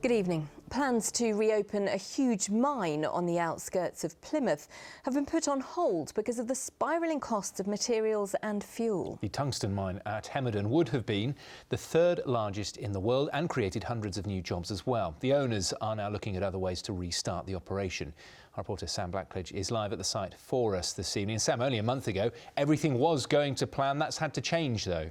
Good evening. Plans to reopen a huge mine on the outskirts of Plymouth have been put on hold because of the spiralling costs of materials and fuel. The tungsten mine at Hemerdon would have been the third largest in the world and created hundreds of new jobs as well. The owners are now looking at other ways to restart the operation. Our reporter Sam Blackledge is live at the site for us this evening. Sam, only a month ago, everything was going to plan. That's had to change, though.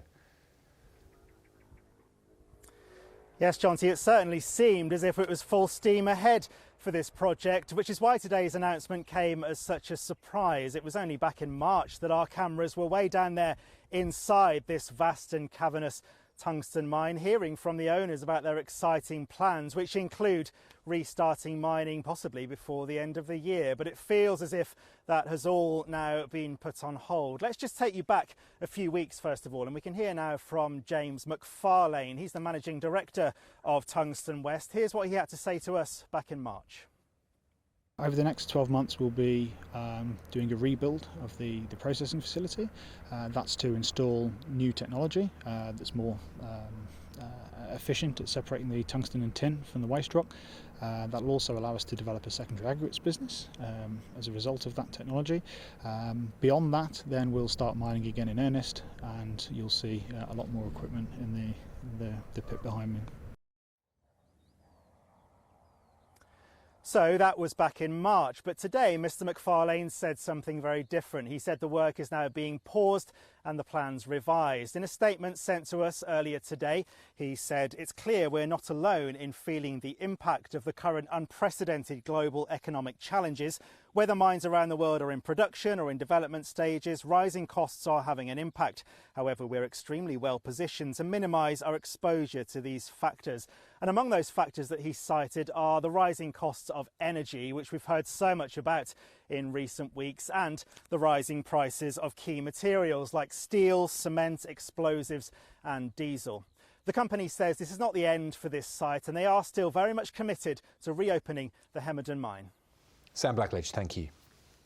Yes, Jonty, it certainly seemed as if it was full steam ahead for this project, which is why today's announcement came as such a surprise. It was only back in March that our cameras were way down there inside this vast and cavernous tungsten mine, hearing from the owners about their exciting plans, which include restarting mining possibly before the end of the year. But it feels as if that has all now been put on hold. Let's just take you back a few weeks first of all, and we can hear now from James McFarlane. He's the managing director of Tungsten West. Here's what he had to say to us back in March. Over the next 12 months we'll be doing a rebuild of the processing facility. That's to install new technology that's more efficient at separating the tungsten and tin from the waste rock. That will also allow us to develop a secondary aggregates business as a result of that technology. Beyond that, then we'll start mining again in earnest, and you'll see a lot more equipment in the pit behind me. So that was back in March, but today Mr McFarlane said something very different. He said the work is now being paused and the plans revised. In a statement sent to us earlier today, he said, "It's clear we're not alone in feeling the impact of the current unprecedented global economic challenges. Whether mines around the world are in production or in development stages, rising costs are having an impact. However, we're extremely well positioned to minimise our exposure to these factors." And among those factors that he cited are the rising costs of energy, which we've heard so much about in recent weeks, and the rising prices of key materials like steel, cement, explosives and diesel. The company says this is not the end for this site, and they are still very much committed to reopening the Hemerdon mine. Sam Blackledge, thank you.